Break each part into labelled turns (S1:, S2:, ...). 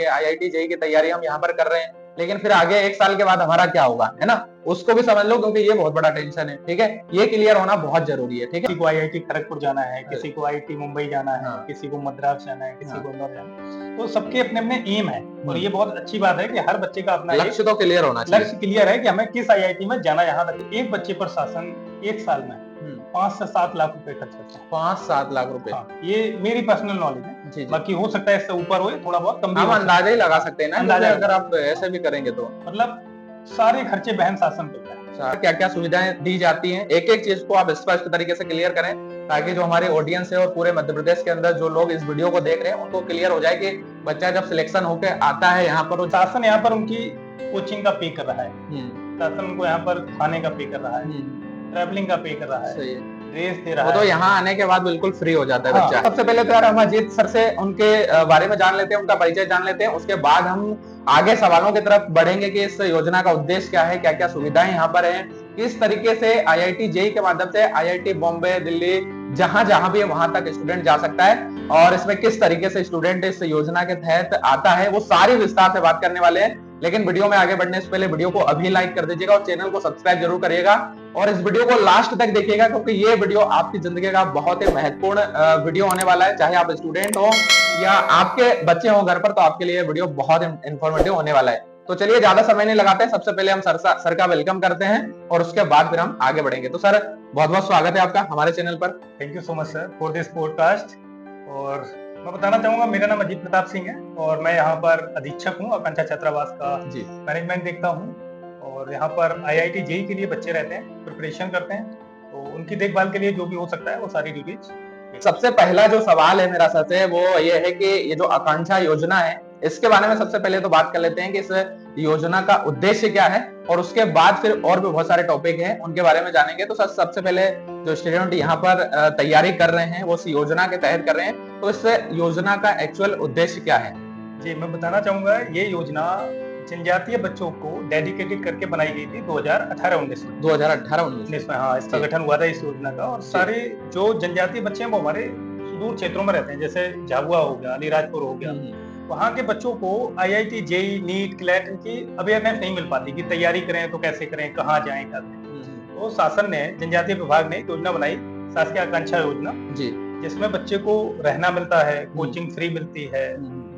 S1: कि IIT JEE की तैयारी हम यहाँ पर कर रहे हैं, लेकिन फिर आगे 1 साल के बाद हमारा क्या होगा, है ना, उसको भी समझ लो, क्योंकि ये बहुत बड़ा टेंशन है। ठीक है, ये क्लियर होना बहुत जरूरी है। ठीक है,
S2: किसी को आईआईटी खड़गपुर जाना है, किसी को आईआईटी मुंबई जाना है,
S1: हाँ।
S2: किसी को मद्रास जाना है, किसी
S1: हाँ।
S2: को इंदौर जाना है, तो सबके अपने अपने एम है। और ये बहुत अच्छी बात है कि हर बच्चे का अपना
S1: लक्ष्य तो क्लियर होना चाहिए।
S2: लक्ष्य क्लियर है कि हमें किस आईआईटी में जाना। यहाँ तक एक बच्चे पर शासन 1 साल में 5 से 7 लाख रुपए खर्च करता है।
S1: 5-7 लाख रुपए।
S2: हाँ, ये मेरी पर्सनल नॉलेज है।
S1: जी, जी।
S2: बाकी हो सकता है इससे ऊपर हो, थोड़ा बहुत कम भी
S1: हम
S2: हो
S1: अंदाजा ही
S2: सकता
S1: लगा
S2: है।
S1: सकते हैं ना,
S2: अंदाजा
S1: क्योंकि अगर आप ऐसे भी करेंगे तो
S2: मतलब सारे खर्चे बहन शासन करता है।
S1: क्या क्या सुविधाएं दी जाती हैं, एक एक चीज को आप स्पष्ट तरीके से क्लियर करें, ताकि जो हमारे ऑडियंस है और पूरे मध्य प्रदेश के अंदर जो लोग इस वीडियो को देख रहे हैं उनको क्लियर हो जाए कि बच्चा जब सिलेक्शन होकर आता है यहाँ पर,
S2: शासन यहाँ पर उनकी कोचिंग का पे कर रहा है, शासन उनको यहाँ पर खाने का पे कर रहा है, ट्रैवलिंग का पे कर रहा है,
S1: सही है,
S2: ड्रेस दे रहा
S1: वो तो
S2: है।
S1: यहाँ आने के बाद बिल्कुल फ्री हो जाता है
S2: हाँ।
S1: बच्चा। सबसे पहले तो यार हम अजीत सर से उनके बारे में जान लेते हैं, उनका परिचय जान लेते हैं, उसके बाद हम आगे सवालों की तरफ बढ़ेंगे कि इस योजना का उद्देश्य क्या है, क्या क्या सुविधाएं यहाँ पर हैं, किस तरीके से आईआईटी जेईई के माध्यम से आईआईटी बॉम्बे, दिल्ली, जहां जहां भी है वहां तक स्टूडेंट जा सकता है, और इसमें किस तरीके से स्टूडेंट इस योजना के तहत आता है, वो सारी विस्तार से बात करने वाले हैं। लेकिन वीडियो में आगे बढ़ने से पहले वीडियो को अभी लाइक कर दीजिएगा और चैनल को सब्सक्राइब जरूर करिएगा, और इस वीडियो को लास्ट तक देखिएगा, क्योंकि ये वीडियो आपकी जिंदगी का बहुत ही महत्वपूर्ण वीडियो होने वाला है। चाहे आप स्टूडेंट हो या आपके बच्चे हो घर पर, तो आपके लिए वीडियो बहुत इंफॉर्मेटिव होने वाला है। तो चलिए ज्यादा समय नहीं लगाते हैं, सबसे पहले हम सर का वेलकम करते हैं और उसके बाद फिर हम आगे बढ़ेंगे। तो सर बहुत बहुत स्वागत है आपका हमारे चैनल पर।
S2: Thank you so much sir for this podcast. और मैं बताना चाहूंगा, मेरा नाम अजीत प्रताप सिंह है और मैं यहाँ पर अधीक्षक हूँ, आकांक्षा छात्रावास का मैनेजमेंट देखता हूँ। और यहाँ पर आईआईटी जेईई के लिए बच्चे रहते हैं, प्रिपरेशन करते हैं, तो उनकी देखभाल के लिए जो भी हो सकता है वो सारी ड्यूटीज।
S1: सबसे पहला जो सवाल है मेरा सर से, वो ये है कि ये जो आकांक्षा योजना है, इसके बारे में सबसे पहले तो बात कर लेते हैं कि इस योजना का उद्देश्य क्या है, और उसके बाद फिर और भी बहुत सारे टॉपिक हैं उनके बारे में जानेंगे। तो सर सबसे पहले जो स्टूडेंट यहाँ पर तैयारी कर रहे हैं वो इस योजना के तहत कर रहे हैं, तो इस योजना का एक्चुअल उद्देश्य क्या है?
S2: जी, मैं बताना चाहूंगा, ये योजना जनजातीय बच्चों को डेडिकेटेड करके बनाई गई थी 2018-19 में।
S1: 2018-19
S2: में हाँ, इसका गठन हुआ था इस योजना का। और सारे जो जनजातीय बच्चे हैं वो हमारे सुदूर क्षेत्रों में रहते हैं, जैसे झाबुआ हो गया, अलीराजपुर हो गया, वहाँ के बच्चों को आईआईटी जेईई नीट क्लैट इनकी अवेयरनेस नहीं मिल पाती कि तैयारी करें तो कैसे करें, कहाँ जाएं, क्या करें। तो शासन ने, जनजातीय विभाग ने योजना बनाई, शासकीय आकांक्षा योजना, जिसमें बच्चे को रहना मिलता है, कोचिंग फ्री मिलती है,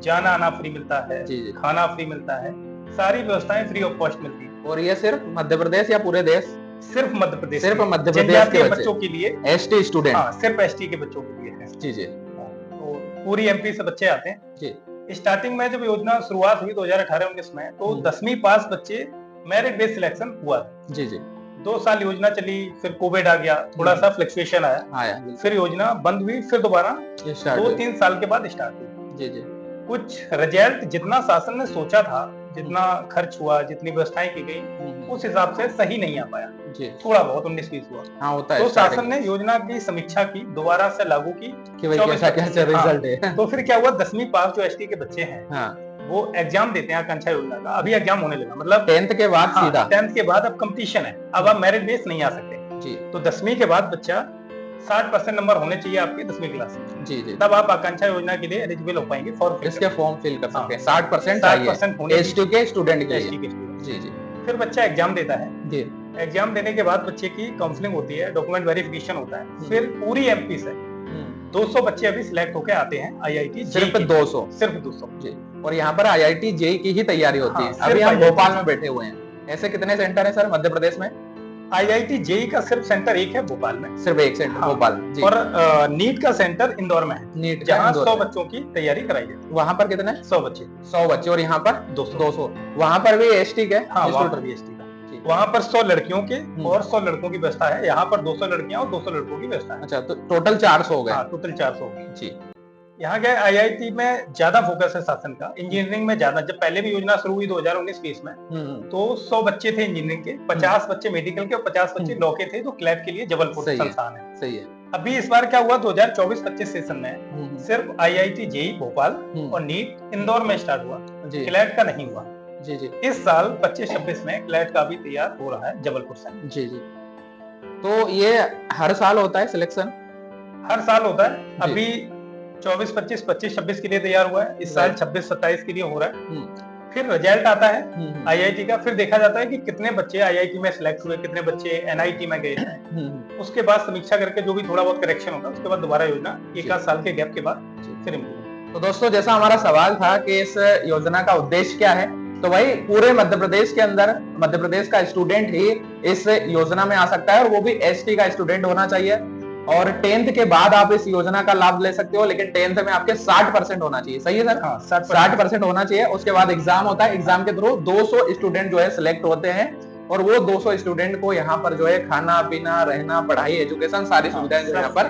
S2: जाना आना फ्री मिलता है, खाना फ्री मिलता है, सारी व्यवस्थाएं फ्री ऑफ कॉस्ट मिलती है।
S1: और ये सिर्फ मध्य प्रदेश या पूरे देश?
S2: सिर्फ मध्य प्रदेश,
S1: सिर्फ मध्य प्रदेश के
S2: बच्चों के लिए,
S1: एसटी स्टूडेंट।
S2: हाँ, सिर्फ एसटी के बच्चों के लिए है।
S1: जी जी।
S2: तो पूरी एमपी से बच्चे आते हैं जी। स्टार्टिंग में जब योजना शुरुआत हुई 2018-19 में, तो 10वीं पास बच्चे मेरिट बेस्ड सिलेक्शन हुआ। जी जी। 2 साल योजना चली, फिर कोविड आ गया, थोड़ा सा फ्लक्चुएशन आया, फिर योजना बंद हुई, फिर दोबारा 2-3 साल के बाद स्टार्ट हुई। जी जी। कुछ रिजल्ट जितना शासन ने सोचा था, जितना खर्च हुआ, जितनी व्यवस्थाएं की गई, उस हिसाब से सही नहीं आ पाया जी। थोड़ा बहुत 19-20 हुआ। हाँ, होता है। तो शासन ने योजना की समीक्षा की, दोबारा से लागू की कि भाई कैसा रिजल्ट है। तो फिर क्या हुआ, 10वीं पास जो एसटी के बच्चे हैं, वो एग्जाम देते हैं आकांक्षा योजना का। अभी एग्जाम होने लगा, मतलब 10th के बाद सीधा 10th के बाद अब कंपटीशन है, अब आप मेरिट बेस नहीं आ सकते जी। तो 10वीं के बाद बच्चा 60% नंबर होने चाहिए आपके 10वीं क्लास में जी जी, तब आप आकांक्षा योजना के लिए एलिजिबल हो पाएंगे, फॉर्म फिल कर सकते हैं। 60% होने एसटी के स्टूडेंट के लिए जी जी। फिर बच्चा एग्जाम देता है जी। एग्जाम देने के बाद बच्चे की काउंसलिंग होती है, डॉक्यूमेंट वेरिफिकेशन होता है, फिर पूरी एमपी से 200 बच्चे अभी सिलेक्ट होकर आते हैं आईआईटी। सिर्फ 200? सिर्फ 200 जी।
S1: और यहाँ पर आईआईटी जेईई की ही तैयारी होती है। अभी हम भोपाल में बैठे हुए हैं, ऐसे कितने सेंटर है सर मध्य प्रदेश में?
S2: आईआईटी जेईई का सिर्फ सेंटर एक है भोपाल में,
S1: सिर्फ एक सेंटर भोपाल में जी।
S2: और नीट का सेंटर इंदौर में है, नीट जहाँ 100 बच्चों की तैयारी कराई जाती है।
S1: वहाँ पर कितने?
S2: 100 बच्चे।
S1: 100 बच्चे। और यहाँ पर 200। वहाँ पर भी एसटी के?
S2: हाँ, वहाँ पर भी एसटी का। वहाँ पर 100 लड़कियों के और 100 लड़कों की व्यवस्था है। यहाँ पर 200 लड़कियां और 200 लड़कों की व्यवस्था है।
S1: अच्छा, तो टोटल 400 हो गए।
S2: हाँ, टोटल 400 हो गए जी। यहाँ के आईआईटी में ज्यादा फोकस है शासन का, इंजीनियरिंग में ज्यादा। जब पहले भी योजना शुरू हुई 2019-20 में, तो 100 बच्चे थे इंजीनियरिंग के, 50 बच्चे मेडिकल के और 50 बच्चे लॉ के थे, जो क्लैट के लिए जबलपुर संस्थान है। सही है। अभी इस बार क्या हुआ, 2024-25 सेशन में सिर्फ आईआईटी जेईई भोपाल और नीट इंदौर में स्टार्ट हुआ, क्लैट का नहीं हुआ जी जी। इस साल 25-26 में क्लैट का भी तैयार हो रहा है जबलपुर से जी जी।
S1: तो ये हर साल होता है सिलेक्शन?
S2: हर साल होता है। अभी 24-25, 25-26 के लिए तैयार हुआ है। इस साल 26-27 के लिए हो रहा है। फिर रिजल्ट आता है आईआईटी का, फिर देखा जाता है कि कितने बच्चे आईआईटी में सिलेक्ट हुए, कितने बच्चे एनआईटी में गए। उसके बाद समीक्षा करके जो भी थोड़ा बहुत करेक्शन होगा, उसके बाद दोबारा योजना 1 साल के गैप के बाद फिर इम्प्लीमेंट।
S1: तो दोस्तों, जैसा हमारा सवाल था कि इस योजना का उद्देश्य क्या है, तो वही पूरे मध्य प्रदेश के अंदर मध्य प्रदेश का स्टूडेंट ही इस योजना में आ सकता है, और वो भी एसटी का स्टूडेंट होना चाहिए। और 10th के बाद आप इस योजना का लाभ ले सकते हो, लेकिन 10th में आपके 60% होना चाहिए। सही है सर?
S2: हाँ,
S1: 60% होना चाहिए। उसके बाद एग्जाम होता है, एग्जाम के थ्रू 200 स्टूडेंट जो है सिलेक्ट होते हैं, और वो 200 स्टूडेंट को यहाँ पर जो है खाना पीना, रहना, पढ़ाई, एजुकेशन, सारी सुविधाएं जो यहाँ पर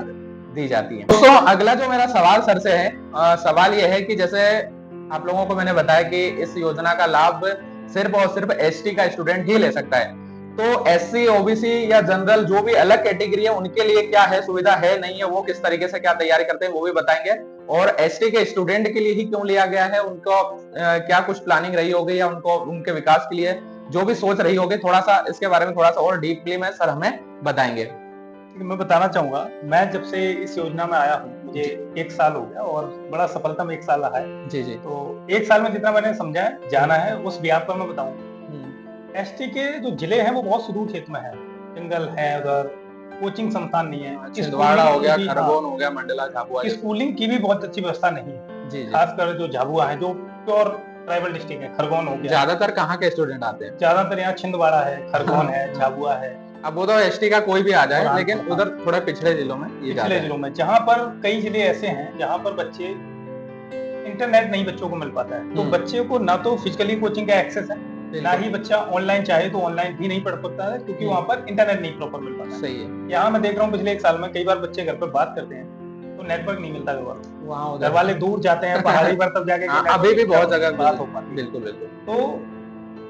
S1: दी जाती है। दोस्तों, अगला जो मेरा सवाल सर से है, सवाल ये है कि जैसे आप लोगों को मैंने बताया कि इस योजना का लाभ सिर्फ और सिर्फ एसटी का स्टूडेंट ही ले सकता है, तो एससी, ओबीसी या जनरल जो भी अलग कैटेगरी है उनके लिए क्या है, सुविधा है नहीं है, वो किस तरीके से क्या तैयारी करते हैं वो भी बताएंगे। और एसटी के स्टूडेंट के लिए ही क्यों लिया गया है, उनको क्या कुछ प्लानिंग रही होगी, या उनको उनके विकास के लिए जो भी सोच रही होगी, थोड़ा सा इसके बारे में थोड़ा सा और डीपली में सर हमें बताएंगे।
S2: मैं बताना चाहूंगा, मैं जब से इस योजना में आया हूँ, मुझे 1 साल हो गया और बड़ा सफलतम 1 साल रहा है।
S1: जी जी।
S2: तो 1 साल में जितना मैंने समझा है, जाना है, उस व्याप पर मैं बताऊंगा। एसटी के जो जिले हैं वो बहुत सुदूर क्षेत्र में है, जंगल है, उधर कोचिंग संस्थान नहीं है,
S1: छिंदवाड़ा हो गया, खरगोन हो गया, मंडला, झाबुआ,
S2: स्कूलिंग की भी बहुत अच्छी व्यवस्था नहीं है। खासकर जो झाबुआ है, जो प्योर ट्राइबल डिस्ट्रिक्ट है, खरगोन हो गया।
S1: ज्यादातर कहाँ के स्टूडेंट आते हैं?
S2: ज्यादातर यहाँ छिंदवाड़ा है, खरगोन है, झाबुआ है।
S1: अब वो तो एसटी का कोई भी आ जाए, लेकिन उधर थोड़े पिछड़े जिलों में,
S2: पिछले जिलों में जहाँ पर कई जिले ऐसे हैं जहाँ पर बच्चे इंटरनेट नहीं बच्चों को मिल पाता है, तो बच्चे को ना तो फिजिकली कोचिंग का एक्सेस है, ना ही बच्चा ऑनलाइन चाहे तो ऑनलाइन भी नहीं पढ़ सकता है, क्योंकि वहाँ पर इंटरनेट नहीं प्रॉपर मिल पाता।
S1: सही है।
S2: यहाँ मैं देख रहा हूँ पिछले 1 साल में कई बार बच्चे घर पर बात करते हैं तो नेटवर्क नहीं मिलता, घर वाले दूर जाते हैं पहाड़ी पर, तब जाके
S1: अभी भी बहुत जगह
S2: बात हो पाती है।
S1: बिल्कुल बिल्कुल।
S2: तो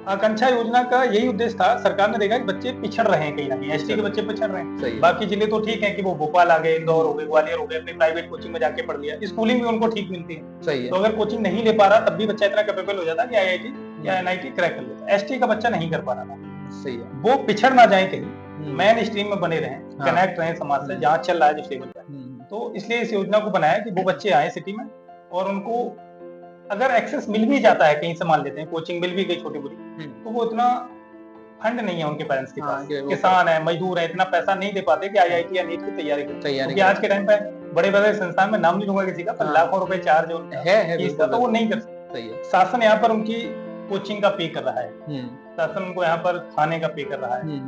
S2: आकांक्षा योजना का यही उद्देश्य था। सरकार ने देखा कि बच्चे पिछड़ रहे हैं, कहीं ना कहीं एसटी के बच्चे पिछड़ रहे हैं। बाकी जिले तो ठीक है कि वो भोपाल आ गए, इंदौर हो गए, ग्वालियर हो गए, अपनी प्राइवेट कोचिंग में जाके पढ़ लिया, स्कूलिंग भी उनको ठीक मिलती है। सही है। तो अगर कोचिंग नहीं ले पा रहा तब भी बच्चा इतना कैपेबल हो जाता कि आईआईटी या एनआईटी क्रैक कर लेता। एसटी का बच्चा नहीं कर पा रहा था। सही है। वो पिछड़ ना जाए कहीं, मेन स्ट्रीम में बने रहे, कनेक्ट रहे समाज से, जहाँ चल रहा है जिस लेवल पर। तो इसलिए इस योजना को बनाया कि वो बच्चे आए सिटी में, और उनको अगर एक्सेस मिल भी जाता है, कहीं से मान लेते हैं कोचिंग मिल भी गई छोटी बुरी, तो वो इतना फंड नहीं है उनके पेरेंट्स के पास, किसान है, मजदूर है, इतना पैसा नहीं दे पाते कि आईआईटी या नीट की तैयारी करें। क्योंकि आज के टाइम पे बड़े बड़े संस्थान में, नाम नहीं लूंगा किसी का, पर लाखों रुपए चार्ज है फीस का, तो वो नहीं कर सकते। शासन यहाँ पर उनकी कोचिंग का पे कर रहा है, शासन उनको यहाँ पर खाने का पे कर रहा है,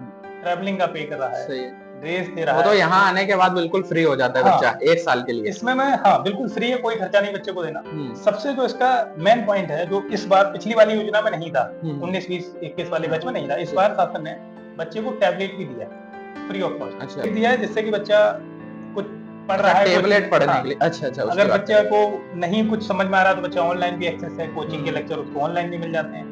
S2: ट्रैवलिंग का पे कर रहा है, ड्रेस दे रहा है। तो यहाँ आने के बाद बिल्कुल फ्री हो जाता है बच्चा 1 साल के लिए। इसमें मैं बिल्कुल फ्री है, कोई खर्चा नहीं बच्चे को देना। सबसे जो इसका मेन पॉइंट है, जो इस बार पिछली वाली योजना में नहीं था, 19, 20, 21 वाले बैच में नहीं था, इस बार शासन ने बच्चे को टैबलेट भी दिया फ्री ऑफ कॉस्ट दिया है, जिससे कि बच्चा कुछ पढ़ रहा है, टैबलेट पढ़ने के लिए। अच्छा। अगर बच्चे को नहीं कुछ समझ में आ रहा तो बच्चा ऑनलाइन भी एक्सेस है, कोचिंग के लेक्चर उसको ऑनलाइन भी मिल जाते हैं,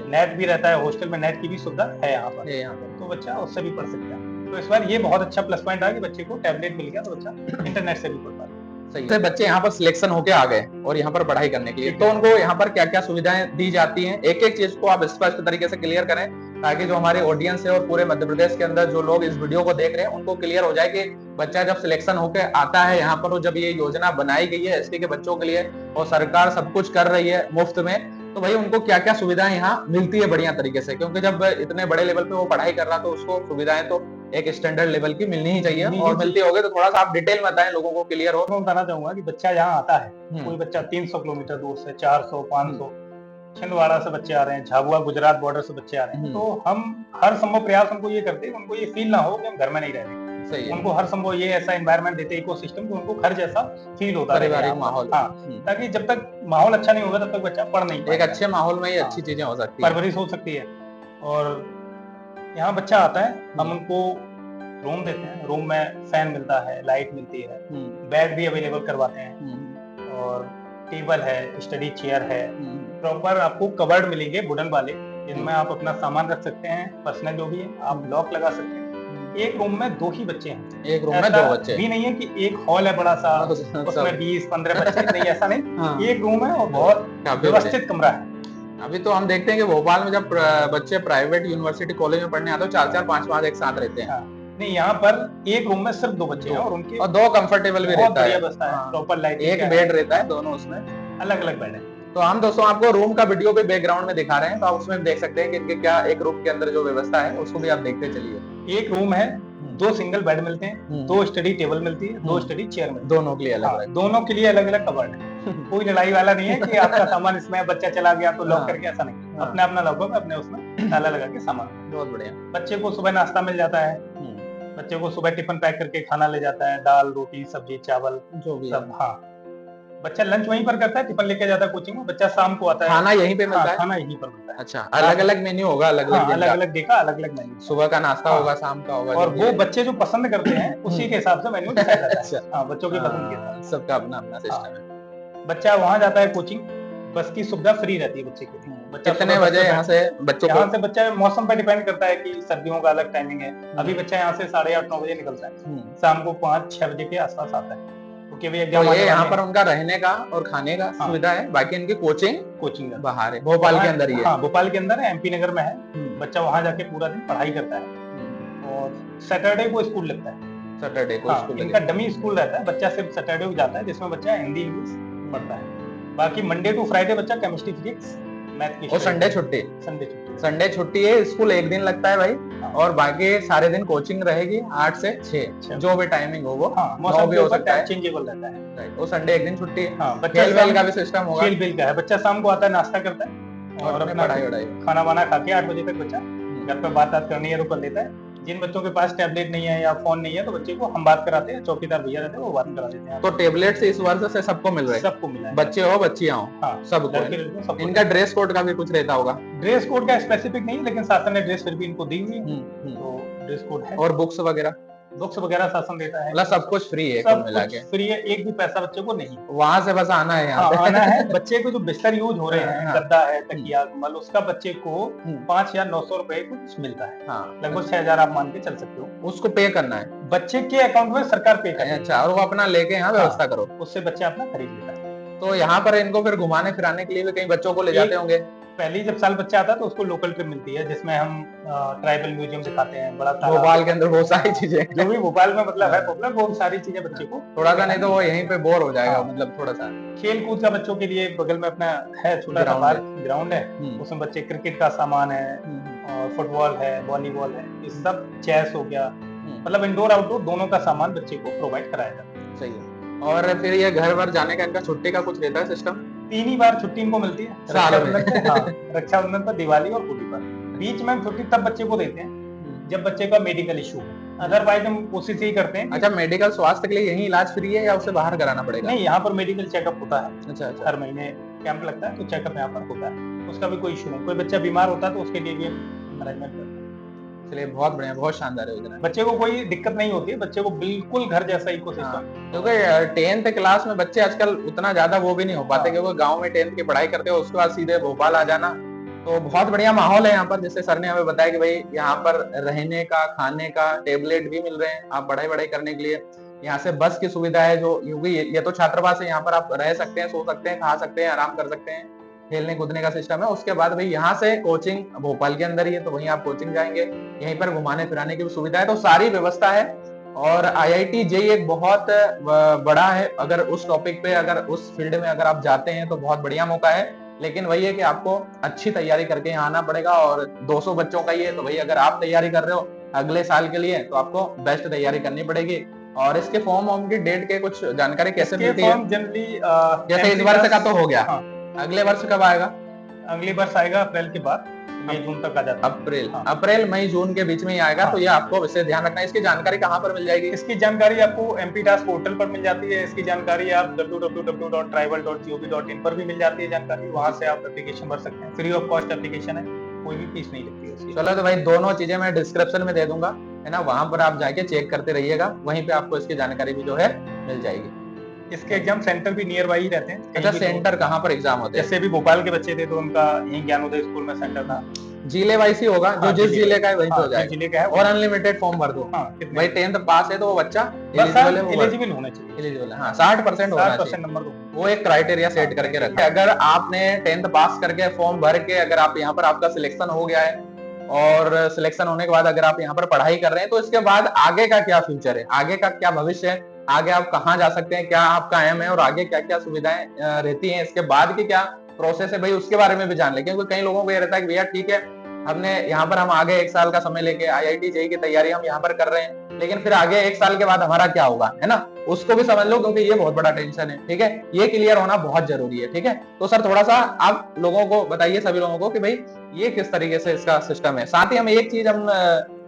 S2: नेट भी रहता है, हॉस्टल में नेट की भी सुविधा है यहाँ पर, तो बच्चा उससे भी पढ़ सकता है। तो इस बार ये बहुत अच्छा प्लस पॉइंट है कि बच्चे को टैबलेट मिल गया, तो बच्चा इंटरनेट से भी पढ़ पा रहा है। सही है। बच्चे यहाँ पर सिलेक्शन होके आ गए और यहाँ पर पढ़ाई करने के लिए, तो उनको यहाँ पर क्या क्या सुविधाएं दी जाती हैं, एक एक चीज को आप स्पष्ट तरीके से क्लियर करें, ताकि जो हमारे ऑडियंस है और पूरे मध्य प्रदेश के अंदर जो लोग इस वीडियो को देख रहे हैं उनको क्लियर हो जाए कि बच्चा जब सिलेक्शन होके आता है यहाँ पर, जब ये योजना बनाई गई है एसटी के बच्चों के लिए और सरकार सब कुछ कर रही है मुफ्त में, तो भाई उनको क्या क्या सुविधाएं यहाँ मिलती है बढ़िया तरीके से, क्योंकि जब इतने बड़े लेवल पे वो पढ़ाई कर रहा तो उसको सुविधाएं तो एक स्टैंडर्ड लेवल की मिलनी ही चाहिए, और मिलती होगी तो थोड़ा सा आप डिटेल में बताएं लोगों को क्लियर हो। मैं बताना चाहूंगा कि बच्चा यहाँ आता है, कोई बच्चा 300 किलोमीटर दूर से, 400, 500, छिंदवाड़ा से बच्चे आ रहे हैं, झाबुआ गुजरात बॉर्डर से बच्चे आ रहे हैं, तो हम हर संभव प्रयास उनको ये करते हैं, उनको ये फील ना हो कि हम घर में नहीं रह रहे। उनको हर संभव ये ऐसा एनवायरनमेंट देते, इकोसिस्टम, कि उनको घर जैसा फील होता है, पारिवारिक माहौल। ताकि जब तक माहौल अच्छा नहीं होगा तब तक बच्चा पढ़ नहीं पाएगा। एक अच्छे माहौल में ही अच्छी चीजें हो सकती है, परवरिश हो सकती है। और यहाँ बच्चा आता है, हम उनको रूम देते हैं, रूम में फैन मिलता है, लाइट मिलती है, बेड भी अवेलेबल करवाते हैं, और टेबल है, स्टडी चेयर है, प्रॉपर आपको कवर्ड मिलेंगे वुडन वाले, जिनमें आप अपना सामान रख सकते हैं, पर्सनल जो भी है, आप लॉक लगा सकते हैं। एक रूम में 2 ही बच्चे हैं, एक रूम में 2 बच्चे भी नहीं है कि एक हॉल है बड़ा सा, उसमें 20-15 बच्चे, नहीं ऐसा नहीं, एक रूम है और बहुत व्यवस्थित कमरा है। अभी तो हम देखते हैं कि भोपाल में जब बच्चे प्राइवेट यूनिवर्सिटी कॉलेज में पढ़ने आते हैं 4-4, 5-5 एक साथ रहते हैं, नहीं, यहाँ पर एक रूम में सिर्फ 2 बच्चे हैं और उनके
S1: और 2 कंफर्टेबल भी रहता है,
S2: व्यवस्था है, प्रॉपर लाइटिंग,
S1: एक बेड रहता है, दोनों उसमें
S2: अलग-अलग बेड है।
S1: तो हम दोस्तों आपको रूम का वीडियो भी बैकग्राउंड में दिखा रहे हैं, तो आप उसमें देख सकते हैं कि इनके क्या एक रूम के अंदर जो व्यवस्था है उसको भी आप देखते चलिए।
S2: एक रूम है, 2 सिंगल बेड मिलते हैं, 2 स्टडी टेबल मिलती है, 2 स्टडी चेयर मिलती है,
S1: दोनों के लिए अलग-अलग।
S2: दोनों के लिए अलग-अलग कबर्ड है। कोई लड़ाई वाला नहीं है कि आपका सामान इसमें, बच्चा चला गया तो लॉक करके, ऐसा नहीं। अपना लॉक, अपने उसमें ताला लगा के सामान।
S1: बहुत बढ़िया।
S2: बच्चे को सुबह नाश्ता मिल जाता है, बच्चे को सुबह टिफिन पैक करके खाना ले जाता है, दाल, रोटी, सब्जी, चावल जो भी सब। बच्चा लंच वहीं पर करता है, टिफिन लेके जाता है कोचिंग में, बच्चा शाम को आता है,
S1: खाना यहीं पे मिलता है,
S2: खाना यहीं पर मिलता है।
S1: अच्छा, अलग-अलग मेन्यू होगा,
S2: अलग-अलग डे का अलग-अलग मेन्यू,
S1: सुबह का नाश्ता होगा, शाम का होगा,
S2: और वो बच्चे जो पसंद करते हैं उसी के हिसाब से मेन्यू डिसाइड रहता है। बच्चों की पसंद के हिसाब से
S1: सबका अपना-अपना सिस्टम है।
S2: बच्चा वहाँ जाता है कोचिंग, बस की सुविधा फ्री रहती है बच्चे के लिए। बच्चा
S1: कितने बजे यहाँ से बच्चों को?
S2: यहाँ से बच्चा मौसम पर डिपेंड करता है कि सर्दियों का अलग टाइमिंग है। अभी बच्चा यहाँ से 8:30-9 बजे निकलता है, शाम को 5-6 बजे के आसपास आता है, क्योंकि अभी एग्जाम
S1: तो ये यहाँ पर उनका रहने का और खाने का सुविधा है, बाकी इनकी कोचिंग बाहर है, भोपाल के अंदर ही है।
S2: भोपाल के अंदर है, एमपी नगर में है। बच्चा वहाँ जाके पूरा दिन पढ़ाई करता है और सैटरडे को स्कूल लगता है, सैटरडे को स्कूल इनका डमी स्कूल रहता है। बच्चा सिर्फ सैटरडे को जाता है, जिसमें बच्चा हिंदी इंग्लिश पढ़ता है। बाकी मंडे टू फ्राइडे बच्चा केमिस्ट्री, फिजिक्स, मैथ की, और संडे छुट्टी है। स्कूल एक दिन लगता है भाई, और बाकी सारे दिन कोचिंग रहेगी 8 से 6, जो भी टाइमिंग हो वो, मौसम भी हो सकता है, चेंजेबल रहता है। वो संडे एक दिन छुट्टी है। खेल वेल का भी सिस्टम होगा, खेल वेल का है। बच्चा शाम को आता है, नाश्ता करता है और अपना पढ़ाई खाना वाना खा के 8 बजे तक बच्चा घर पे बात करनी है तो कर लेता है। जिन बच्चों के पास टैबलेट नहीं है या फोन नहीं है, तो बच्चे को हम बात कराते हैं, चौकीदार भैया रहते हैं, वो बात करा देते हैं।
S1: तो टैबलेट से इस वर्ष से सबको मिल रहा है? सबको मिला है, बच्चे हो बच्चियां हो, सबको। इनका ड्रेस कोड का भी कुछ रहता होगा?
S2: ड्रेस कोड का स्पेसिफिक नहीं, लेकिन शासन ने ड्रेस फिर भी इनको दी हुई है, तो ड्रेस कोड है।
S1: और बुक्स वगैरह
S2: शासन देता है,
S1: मतलब सब कुछ फ्री है,
S2: सब कुछ फ्री है, एक भी पैसा बच्चे को नहीं।
S1: वहां से बस आना है, यहाँ
S2: आना है। बच्चे को जो बिस्तर यूज हो रहे हैं, गद्दा है, तकिया, कंबल, उसका बच्चे को 5,900 रुपए कुछ मिलता है, लगभग 6,000 आप मान के चल सकते हो।
S1: उसको पे करना है,
S2: बच्चे के अकाउंट में सरकार पे करती है।
S1: अच्छा, और वो अपना लेके यहाँ व्यवस्था करो,
S2: उससे बच्चा अपना खरीद लेता है।
S1: तो यहाँ पर इनको फिर घुमाने फिराने के लिए भी कहीं बच्चों को ले जाते होंगे?
S2: पहली जब साल बच्चा आता है तो उसको लोकल ट्रिप मिलती है, जिसमें हम ट्राइबल म्यूजियम दिखाते हैं, बड़ा
S1: भोपाल के अंदर बहुत सारी चीजें,
S2: जो भी भोपाल में मतलब है पॉपुलर, वो सारी चीजें बच्चे को,
S1: थोड़ा सा नहीं तो वो यहीं पे बोर हो जाएगा, मतलब थोड़ा सा
S2: खेल कूद का बच्चों के लिए बगल में अपना है, छोटा सा ग्राउंड है, उसमें बच्चे क्रिकेट का सामान है, और फुटबॉल है, वॉलीबॉल है, ये सब, चेस हो गया, मतलब इंडोर आउटडोर दोनों का सामान बच्चे को प्रोवाइड कराया जाता है।
S1: सही है। और फिर ये घर वर जाने का इनका छुट्टी का कुछ रहता है सिस्टम?
S2: 3 ही बार छुट्टी इनको मिलती है, रक्षाबंधन पर, दिवाली और होली पर। बीच में छुट्टी तब बच्चे को देते हैं जब बच्चे का मेडिकल इशू है, अदरवाइज हम कोशिश यही करते हैं।
S1: अच्छा, मेडिकल स्वास्थ्य के लिए यही इलाज फ्री है या उसे बाहर कराना पड़ेगा?
S2: नहीं, यहाँ पर मेडिकल चेकअप होता है।
S1: अच्छा,
S2: हर महीने कैंप लगता है, तो चेकअप यहाँ पर होता है, उसका भी कोई इशू नहीं। कोई बच्चा बीमार होता है तो उसके लिए भी मैनेजमेंट करते हैं।
S1: चलिए, बहुत बढ़िया, बहुत शानदार योजना है।
S2: बच्चे को कोई दिक्कत नहीं होती है, बच्चे को बिल्कुल घर जैसा इकोसिस्टम।
S1: क्योंकि 10th क्लास में बच्चे आजकल उतना ज्यादा वो भी नहीं हो पाते, क्योंकि गांव में 10th की पढ़ाई करते हो, उसके बाद सीधे भोपाल आ जाना, तो बहुत बढ़िया माहौल है यहाँ पर। जैसे सर ने हमें बताया कि भाई यहाँ पर रहने का, खाने का, टेबलेट भी मिल रहे हैं, आप पढ़ाई करने के लिए यहाँ से बस की सुविधा है, जो ये तो छात्रावास है, यहाँ पर आप रह सकते हैं, सो सकते हैं, खा सकते हैं, आराम कर सकते हैं, खेलने कूदने का सिस्टम है। उसके बाद भाई यहाँ से कोचिंग भोपाल के अंदर ही है, तो वहीं आप कोचिंग जाएंगे, यहीं पर घुमाने फिराने की भी सुविधा है, तो सारी व्यवस्था है। और IIT JEE एक बहुत बड़ा है, अगर उस टॉपिक पे, अगर उस फील्ड में अगर आप जाते हैं तो बहुत बढ़िया मौका है। लेकिन वही है कि आपको अच्छी तैयारी करके यहाँ आना पड़ेगा, और 200 बच्चों का ही है, तो भाई अगर आप तैयारी कर रहे हो अगले साल के लिए, तो आपको बेस्ट तैयारी करनी पड़ेगी। और इसके फॉर्म की डेट के कुछ जानकारी कैसे मिलती है?
S2: जनरली
S1: जैसे इस वर्ष का तो हो गया, अगले वर्ष कब आएगा?
S2: अगले वर्ष आएगा अप्रैल के बाद, मई जून तक आ जाता है।
S1: अप्रैल मई जून के बीच में ही आएगा। तो ये आपको विशेष ध्यान रखना है। इसकी जानकारी कहाँ पर मिल जाएगी?
S2: इसकी जानकारी आपको MPTAS पोर्टल पर मिल जाती है। इसकी जानकारी आप www.tribal.gov.in पर भी मिल जाती है जानकारी, वहां से आप एप्लीकेशन भर सकते हैं। फ्री ऑफ कॉस्ट एप्लीकेशन है, कोई भी फीस नहीं लगती है उसकी।
S1: चलो, तो भाई दोनों चीजें मैं डिस्क्रिप्शन में दे दूंगा, है ना, वहां पर आप जाके चेक करते रहिएगा, वहीं पे आपको इसकी जानकारी भी जो है मिल जाएगी।
S2: इसके एग्जाम सेंटर भी नियर बाई ही रहते हैं।
S1: अच्छा, सेंटर कहाँ पर एग्जाम होते हैं?
S2: जैसे भी भोपाल के बच्चे थे तो उनका यहीं ज्ञानोदय स्कूल में सेंटर था।
S1: जिले वाइज ही होगा, जो जिस जिले का है वहीं पे हो जाएगा।
S2: जिले का है,
S1: और अनलिमिटेड फॉर्म भर दो। भाई 10th पास है तो वो बच्चा
S2: एलिजिबल होना चाहिए।
S1: एलिजिबल है, 60% होना चाहिए
S2: नंबर दो,
S1: वो एक क्राइटेरिया सेट करके रखा है। अगर आपने 10th पास करके फॉर्म भर के अगर आप यहाँ पर आपका सिलेक्शन हो गया है, और सिलेक्शन होने के बाद अगर आप यहाँ पर पढ़ाई कर रहे हैं तो इसके बाद आगे का क्या फ्यूचर है, आगे का क्या भविष्य है, आगे आप कहाँ जा सकते हैं, क्या आपका एम है और आगे क्या क्या सुविधाएं रहती हैं, इसके बाद की क्या प्रोसेस है भाई, उसके बारे में भी जान ले। क्योंकि कई लोगों को ये रहता है कि भैया ठीक है, हमने यहाँ पर हम आगे 1 साल का समय लेके IIT जेईई की तैयारी हम यहाँ पर कर रहे हैं, लेकिन फिर आगे 1 साल के बाद हमारा क्या होगा, है ना, उसको भी समझ लो, क्योंकि ये बहुत बड़ा टेंशन है। ठीक है, ये क्लियर होना बहुत जरूरी है। ठीक है, तो सर थोड़ा सा आप लोगों को बताइए, सभी लोगों को, कि भाई ये किस तरीके से इसका सिस्टम है। साथ ही हम एक चीज हम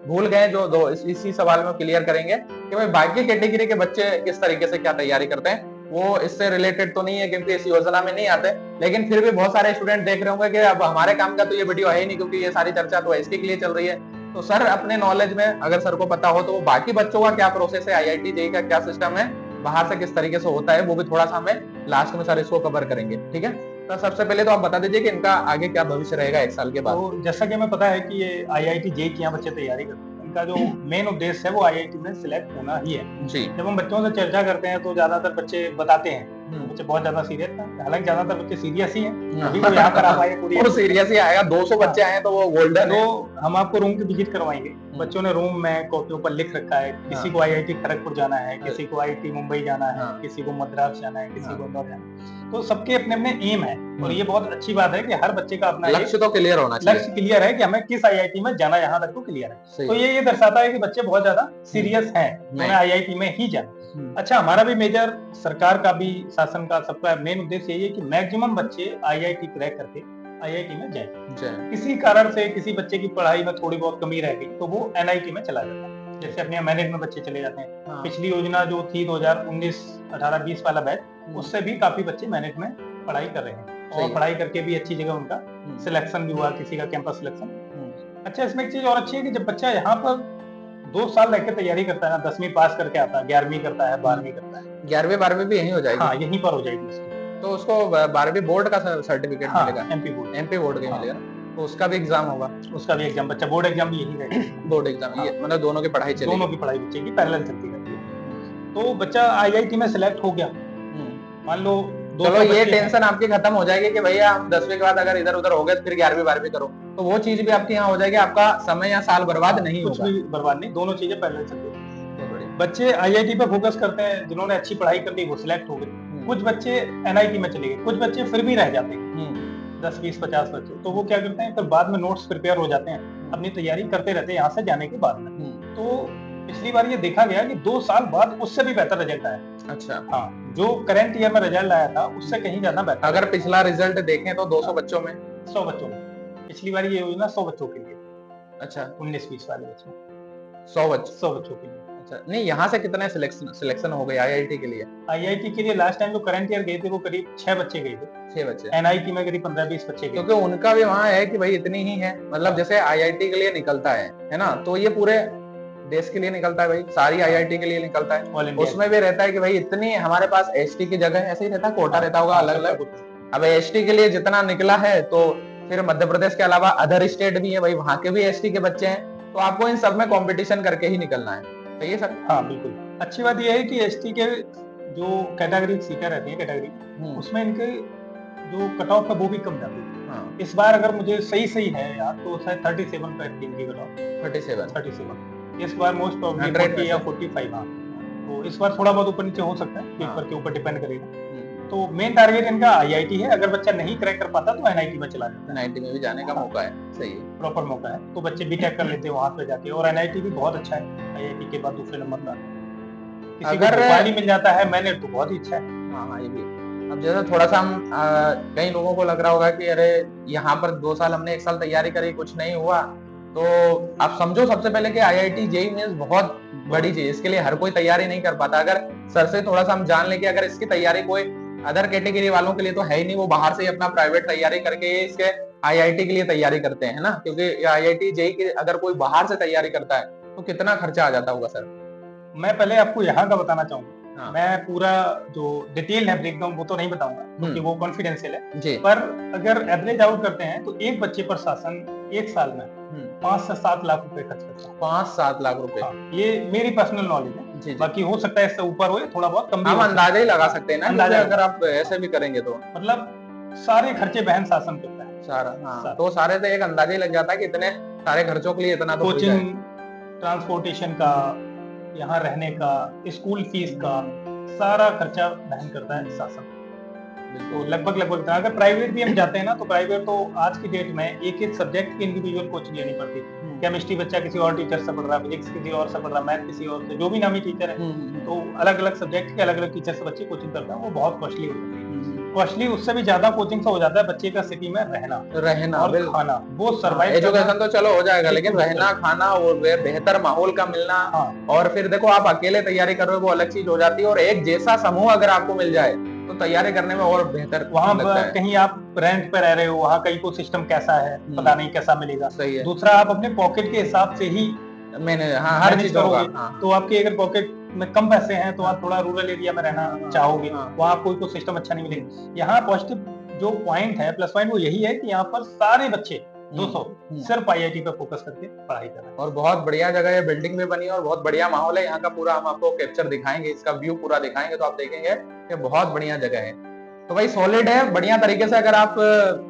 S1: भूल गए जो दो इसी सवाल में क्लियर करेंगे कि भाई बाकी कैटेगरी के बच्चे किस तरीके से क्या तैयारी करते हैं। वो इससे रिलेटेड तो नहीं है क्योंकि इस योजना में नहीं आते, लेकिन फिर भी बहुत सारे स्टूडेंट देख रहे होंगे कि अब हमारे काम का तो ये वीडियो है ही नहीं, क्योंकि ये सारी चर्चा तो एसटी के लिए चल रही है। तो सर अपने नॉलेज में अगर सर को पता हो तो वो बाकी बच्चों का क्या प्रोसेस है, IIT जेईई का क्या सिस्टम है, बाहर से किस तरीके से होता है, वो भी थोड़ा सा हमें लास्ट में सर इसको कवर करेंगे। ठीक है, तो सबसे पहले तो आप बता दीजिए कि इनका आगे क्या भविष्य रहेगा 1 साल के बाद।
S2: तो जैसा कि हमें पता है कि ये IIT जेईई की यहाँ बच्चे तैयारी करते हैं, इनका जो मेन उद्देश्य है वो IIT में सिलेक्ट होना ही है जी। जब हम बच्चों से चर्चा करते हैं तो ज्यादातर बच्चे बताते हैं बच्चे बहुत ज्यादा सीरियस था, हालांकि ज्यादातर बच्चे सीरियस ही हैं, अभी वो यहाँ पर आ पाए पूरी
S1: सीरियस ही आएगा। 200 बच्चे आए तो वो गोल्डन है।
S2: तो हम आपको रूम की विजिट करवाएंगे, बच्चों ने रूम में कॉपियों पर लिख रखा है, किसी को IIT खड़गपुर जाना है, किसी को IIT मुंबई जाना है, किसी को मद्रास जाना है, किसी को इंदौर जाना है, तो सबके अपने अपने एम है। और ये बहुत अच्छी बात है कि हर बच्चे का अपना
S1: लक्ष्य तो क्लियर होना चाहिए,
S2: लक्ष्य क्लियर है कि हमें किस IIT में जाना, यहाँ तक तो क्लियर है। तो ये दर्शाता है कि बच्चे बहुत ज्यादा सीरियस हैं, उन्हें IIT में ही जाना। अच्छा, हमारा भी मेजर, सरकार का भी, शासन का, सबका मेन उद्देश्य यही है कि मैक्सिमम बच्चे IIT क्रैक करके IIT में जाए। किसी कारण से किसी बच्चे की पढ़ाई में थोड़ी बहुत कमी रह गई तो वो NIT में चला जाता है, जैसे अपने मैनेजमेंट बच्चे चले जाते हैं। पिछली योजना जो थी 2019, 18, 20 वाला बैच, उससे भी काफी बच्चे मैनेजमेंट पढ़ाई कर रहे हैं और पढ़ाई करके भी अच्छी जगह उनका सिलेक्शन भी हुआ, किसी का कैंपस सिलेक्शन। अच्छा, इसमें एक चीज और अच्छी है कि जब बच्चा यहाँ पर 2 साल रहकर तैयारी करता है ना, 10वीं पास करके आता है, 11वीं करता है, 12वीं करता है,
S1: 11वीं 12वीं भी यहीं हो जाएगी।
S2: हाँ, यहीं पर हो जाएगी उसकी।
S1: तो उसको 12वीं बोर्ड का सर्टिफिकेट मिलेगा,
S2: MP बोर्ड
S1: का मिलेगा, तो उसका भी एग्जाम होगा।
S2: उसका भी एग्जाम, बच्चा बोर्ड एग्जाम भी यही रहेगा।
S1: बोर्ड एग्जाम, ये मतलब दोनों की पढ़ाई चलेगी,
S2: दोनों की पढ़ाई बच्चे की पैरेलल चलती रहती है। तो बच्चा IIT में सिलेक्ट हो गया, मान लो,
S1: चलो ये टेंशन आपकी खत्म हो जाएगी कि भैया हम 10वीं के बाद अगर इधर उधर हो गए तो फिर 11वीं 12वीं करो, तो वो चीज भी आपकी यहाँ हो जाएगी, आपका समय या साल बर्बाद नहीं होगा।
S2: कुछ भी बर्बाद नहीं, दोनों चीजें पैरेलल चलती है। बच्चे IIT पे फोकस करते हैं, जिन्होंने अच्छी पढ़ाई कर ली वो सिलेक्ट हो गए। कुछ बच्चे NIT में चले गए, कुछ बच्चे फिर भी रह जाते हैं, 10, 20, 50 बच्चे, तो वो क्या करते हैं, फिर बाद में नोट्स प्रिपेयर हो जाते हैं, अपनी तैयारी करते रहते हैं यहाँ से जाने के बाद में। तो पिछली बार ये देखा गया कि 2 साल बाद उससे भी बेहतर रिजल्ट आया। अच्छा, हाँ, जो करंट ईयर में रिजल्ट आया था उससे कहीं ज्यादा बेहतर।
S1: अगर पिछला रिजल्ट देखें तो 200 बच्चों में
S2: 100 बच्चों में, पिछली बार ये योजना 100 बच्चों के लिए।
S1: अच्छा,
S2: 19-20 वाले बच्चे,
S1: 100 बच्चों
S2: के लिए।
S1: अच्छा, नहीं, यहाँ से कितने सिलेक्शन हो गए IIT के लिए?
S2: IIT के लिए लास्ट टाइम जो करंट ईयर गए थे वो करीब 6 बच्चे गए थे।
S1: 6 बच्चे।
S2: NIT में करीब 15-20 बच्चे गए,
S1: क्योंकि उनका भी वहाँ है कि भाई इतनी ही है, मतलब जैसे IIT के लिए निकलता है ना, तो ये पूरे देश के लिए निकलता है भाई, सारी IIT के लिए निकलता है, उसमें भी रहता है कि भाई इतनी हमारे पास ST की जगह, ऐसे ही रहता है, कोटा रहता होगा अलग अलग। अब ST के लिए जितना निकला है तो फिर मध्य प्रदेश के अलावा अदर स्टेट भी है भाई, वहाँ के भी ST के बच्चे हैं, तो आपको इन सब में कॉम्पिटिशन करके ही निकलना है। सही है सर?
S2: हाँ, बिल्कुल। अच्छी बात यह है कि ST के जो कैटेगरी सीटें रहती है, कैटेगरी, उसमें इनके जो कट ऑफ है वो भी कम जाती है। हाँ। इस बार अगर मुझे सही है यार तो शायद 37 पर इनकी कट ऑफ, 37 इस बार मोस्ट प्रोबेबली 40 या 45। हाँ, तो इस बार थोड़ा बहुत ऊपर नीचे हो सकता है, पेपर के ऊपर डिपेंड करेगा। तो मेन टारगेट इनका IIT है, अगर बच्चा नहीं क्रैक कर पाता तो NIT में चला जाता है, NIT में भी जाने का मौका है। सही है, प्रॉपर मौका है, तो बच्चे बीटेक कर लेते हैं वहां पे जाके, और NIT भी बहुत अच्छा है, IIT के बाद दूसरे नंबर पर किसी अगर पानी मिल जाता है मैंने तो बहुत ही अच्छा है। हाँ, ये भी।
S1: अब जैसे थोड़ा सा हम कई लोगों को लग रहा होगा कि अरे यहाँ पर 2 साल हमने 1 साल तैयारी करी, कुछ नहीं हुआ, तो आप समझो सबसे पहले कि IIT जेईई मींस बहुत बड़ी चीज, इसके लिए हर कोई तैयारी नहीं कर पाता। अगर सर से थोड़ा सा हम जान लें कि अगर इसकी तैयारी कोई अदर कैटेगरी वालों के लिए तो है ही नहीं, वो बाहर से ही अपना प्राइवेट तैयारी करके इसके IIT के लिए तैयारी करते हैं ना, क्योंकि IIT जेईई की अगर कोई बाहर से तैयारी करता है तो कितना खर्चा आ जाता होगा सर?
S2: मैं पहले आपको यहाँ का बताना चाहूंगा। हाँ। मैं पूरा जो डिटेल है ब्रेकडाउन वो तो नहीं बताऊंगा क्योंकि वो कॉन्फिडेंशियल है जी। पर अगर एवरेज आउट करते हैं तो एक बच्चे पर शासन 1 साल में 5 से 7 लाख रुपए खर्च करता है।
S1: 5-7 लाख रुपए?
S2: हाँ, ये मेरी पर्सनल नॉलेज है जी, बाकी हो सकता है इससे ऊपर हो, थोड़ा बहुत कम भी।
S1: हम अंदाजा ही लगा सकते हैं ना, अंदाजा अगर आप ऐसे भी करेंगे तो
S2: मतलब सारे खर्चे बहन शासन करता है।
S1: सारा, हाँ, तो सारे से एक अंदाजा ही लग जाता है कि इतने सारे खर्चों के लिए इतना तो
S2: कोचिंग, ट्रांसपोर्टेशन का, यहाँ रहने का, स्कूल फीस का सारा खर्चा वहन करता है शासन। तो लगभग अगर प्राइवेट भी हम जाते हैं ना, तो प्राइवेट तो आज की डेट में एक एक सब्जेक्ट की इंडिविजुअल कोचिंग लेनी पड़ती है। केमिस्ट्री बच्चा किसी और टीचर से पढ़ रहा है, फिजिक्स किसी और से पढ़ रहा है, मैथ किसी और से, जो भी नामी टीचर है, तो अलग अलग सब्जेक्ट के अलग अलग टीचर से बच्चे कोचिंग करते हैं, वो बहुत कॉस्टली हो जाती है। कॉस्टली उससे भी ज्यादा कोचिंग से हो जाता है बच्चे का सिटी में रहना और खाना, वो सर्वाइव,
S1: एजुकेशन तो चलो हो जाएगा, लेकिन रहना खाना और बेहतर माहौल का मिलना, और फिर देखो आप अकेले तैयारी कर रहे हो वो अलग चीज हो जाती है, और एक जैसा समूह अगर आपको मिल जाए तो तैयारी करने में और बेहतर
S2: वहाँ कहीं आप रेंट पे रह रहे हो, वहाँ का इको सिस्टम कैसा है पता नहीं, कैसा मिलेगा। सही है। दूसरा, आप अपने पॉकेट के हिसाब से ही मैंने हर चीज करोगे, तो आपके अगर पॉकेट में कम पैसे हैं तो आप थोड़ा रूरल एरिया में रहना चाहोगे, वहाँ आपको इको सिस्टम अच्छा नहीं मिलेगा। यहाँ पॉजिटिव जो पॉइंट है, प्लस पॉइंट, वो यही है कि यहाँ पर सारे बच्चे 200 सिर्फ आईआईटी पे फोकस करके पढ़ाई कर रहे हैं। और बहुत बढ़िया जगह है, बिल्डिंग भी बनी है और बहुत बढ़िया माहौल है यहाँ का पूरा। हम आपको कैप्चर दिखाएंगे, इसका व्यू पूरा दिखाएंगे तो आप देखेंगे कि बहुत बढ़िया जगह है। तो भाई सॉलिड है, बढ़िया तरीके से अगर आप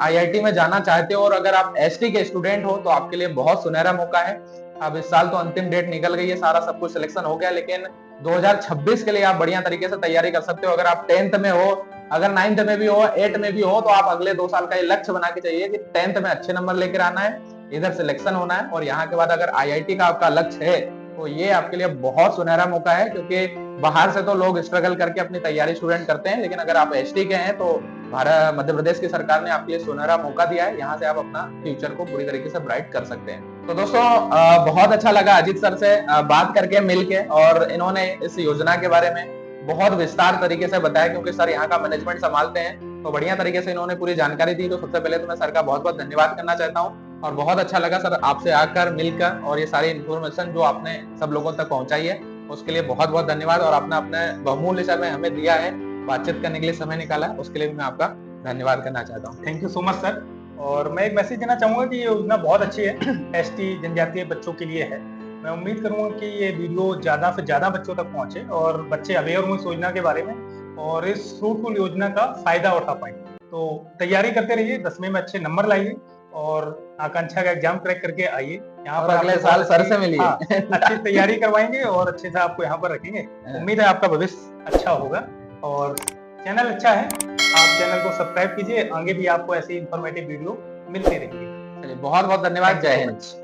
S2: आईआईटी में जाना चाहते हो और अगर आप एसटी के स्टूडेंट हो तो आपके लिए बहुत सुनहरा मौका है। अब इस साल तो अंतिम डेट निकल गई है, सारा सब कुछ सिलेक्शन हो गया, लेकिन 2026 के लिए आप बढ़िया तरीके से तैयारी कर सकते हो। अगर आप 10th में हो, अगर 9th में भी हो, 8th में भी हो, तो आप अगले 2 साल का ये लक्ष्य बना के चाहिए कि 10th में अच्छे नंबर लेकर आना है, इधर सिलेक्शन होना है, और यहाँ के बाद अगर आईआईटी का आपका लक्ष्य है तो ये आपके लिए बहुत सुनहरा मौका है, क्योंकि बाहर से तो लोग स्ट्रगल करके अपनी तैयारी स्टूडेंट करते हैं, लेकिन अगर आप एसटी के हैं तो भारत मध्य प्रदेश की सरकार ने आपके लिए सुनहरा मौका दिया है, यहाँ से आप अपना फ्यूचर को पूरी तरीके से ब्राइट कर सकते हैं। तो दोस्तों बहुत अच्छा लगा अजीत सर से बात करके, मिलके, और इन्होंने इस योजना के बारे में बहुत विस्तार तरीके से बताया, क्योंकि सर यहाँ का मैनेजमेंट संभालते हैं, तो बढ़िया तरीके से इन्होंने पूरी जानकारी दी। तो सबसे पहले तो मैं सर का बहुत बहुत धन्यवाद करना चाहता हूँ, और बहुत अच्छा लगा सर आपसे आकर, मिलकर, और ये सारी इन्फॉर्मेशन जो आपने सब लोगों तक पहुंचाई है उसके लिए बहुत बहुत धन्यवाद। और आपने अपने बहुमूल्य समय हमें दिया है, बातचीत करने के लिए समय निकाला है, उसके लिए भी मैं आपका धन्यवाद करना चाहता हूँ। Thank you so much sir. और मैं एक मैसेज देना चाहूंगा कि ये योजना बहुत अच्छी है, एसटी जनजातीय बच्चों के लिए है। मैं उम्मीद करूंगा कि ये वीडियो ज्यादा से ज्यादा बच्चों तक पहुंचे और बच्चे अवेयर हुए इस योजना के बारे में और इस फ्रूटफुल योजना का फायदा उठा पाए। तो तैयारी करते रहिए, 10वीं में अच्छे नंबर लाइए और आकांक्षा का एग्जाम क्रैक करके आइए। यहाँ पर अगले साल सर से मिलिए। हाँ, अच्छी तैयारी करवाएंगे और अच्छे से आपको यहाँ पर रखेंगे। उम्मीद है आपका भविष्य अच्छा होगा, और चैनल अच्छा है, आप चैनल को सब्सक्राइब कीजिए, आगे भी आपको ऐसी इंफॉर्मेटिव वीडियो मिलती रहेगी। बहुत बहुत धन्यवाद, जय हिंद।